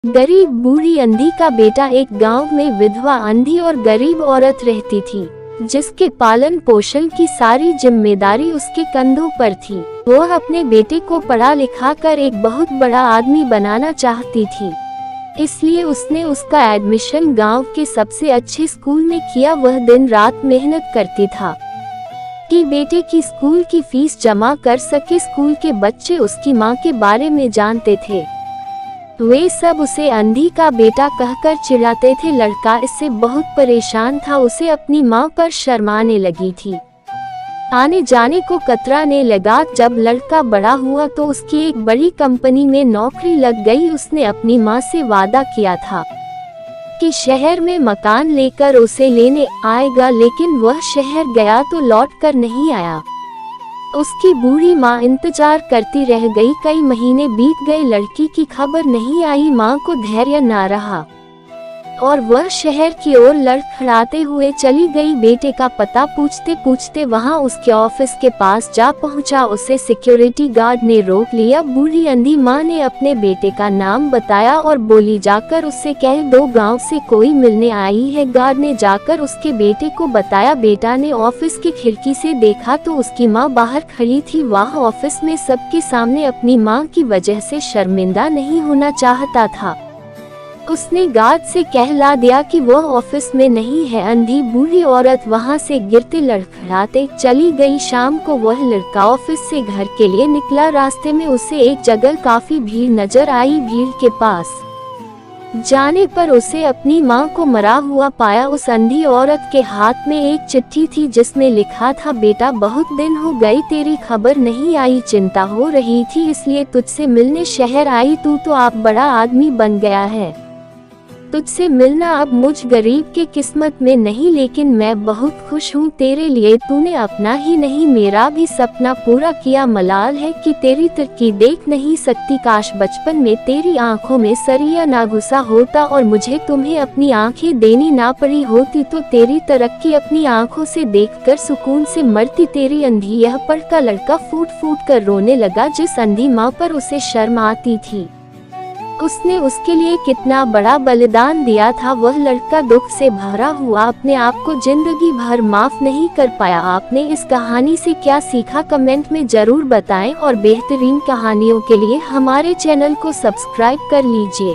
गरीब बूढ़ी अंधी का बेटा एक गांव में विधवा अंधी और गरीब औरत रहती थी, जिसके पालन पोषण की सारी जिम्मेदारी उसके कंधों पर थी। वह अपने बेटे को पढ़ा लिखा कर एक बहुत बड़ा आदमी बनाना चाहती थी, इसलिए उसने उसका एडमिशन गांव के सबसे अच्छे स्कूल में किया। वह दिन रात मेहनत करती था कि बेटे की स्कूल की फीस जमा कर सके। स्कूल के बच्चे उसकी माँ के बारे में जानते थे, वे सब उसे अंधी का बेटा कहकर चिढ़ाते थे। लड़का इससे बहुत परेशान था, उसे अपनी माँ पर शर्माने लगी थी, आने जाने को कतराने लगा। जब लड़का बड़ा हुआ तो उसकी एक बड़ी कंपनी में नौकरी लग गई। उसने अपनी माँ से वादा किया था कि शहर में मकान लेकर उसे लेने आएगा, लेकिन वह शहर गया तो लौट कर नहीं आया। उसकी बूढ़ी माँ इंतजार करती रह गई। कई महीने बीत गए, लड़की की खबर नहीं आई। माँ को धैर्य न रहा और वह शहर की ओर लड़खड़ाते हुए चली गई। बेटे का पता पूछते पूछते वहां उसके ऑफिस के पास जा पहुंचा। उसे सिक्योरिटी गार्ड ने रोक लिया। बूढ़ी अंधी माँ ने अपने बेटे का नाम बताया और बोली, जाकर उससे कह दो गांव से कोई मिलने आई है। गार्ड ने जाकर उसके बेटे को बताया। बेटा ने ऑफिस की खिड़की से देखा तो उसकी माँ बाहर खड़ी थी। वह ऑफिस में सबके सामने अपनी माँ की वजह से शर्मिंदा नहीं होना चाहता था। उसने गार्ड से कहला दिया कि वह ऑफिस में नहीं है। अंधी बूढ़ी औरत वहां से गिरते लड़खड़ाते चली गई। शाम को वह लड़का ऑफिस से घर के लिए निकला। रास्ते में उसे एक जगह काफी भीड़ नजर आई। भीड़ के पास जाने पर उसे अपनी माँ को मरा हुआ पाया। उस अंधी औरत के हाथ में एक चिट्ठी थी, जिसमें लिखा था, बेटा बहुत दिन हो गई, तेरी खबर नहीं आई। चिंता हो रही थी, इसलिए तुझसे मिलने शहर आई। तू तो आप बड़ा आदमी बन गया है, तुझसे मिलना अब मुझ गरीब के किस्मत में नहीं, लेकिन मैं बहुत खुश हूँ तेरे लिए। तूने अपना ही नहीं मेरा भी सपना पूरा किया। मलाल है कि तेरी तरक्की देख नहीं सकती। काश बचपन में तेरी आंखों में सरिया ना घुसा होता और मुझे तुम्हें अपनी आंखें देनी ना पड़ी होती, तो तेरी तरक्की अपनी आंखों से देखकर सुकून से मरती। तेरी अंधी यह पढ़कर लड़का फूट फूट कर रोने लगा। जिस अंधी माँ पर उसे शर्म आती थी, उसने उसके लिए कितना बड़ा बलिदान दिया था। वह लड़का दुख से भरा हुआ अपने आप को जिंदगी भर माफ नहीं कर पाया। आपने इस कहानी से क्या सीखा, कमेंट में जरूर बताएं और बेहतरीन कहानियों के लिए हमारे चैनल को सब्सक्राइब कर लीजिए।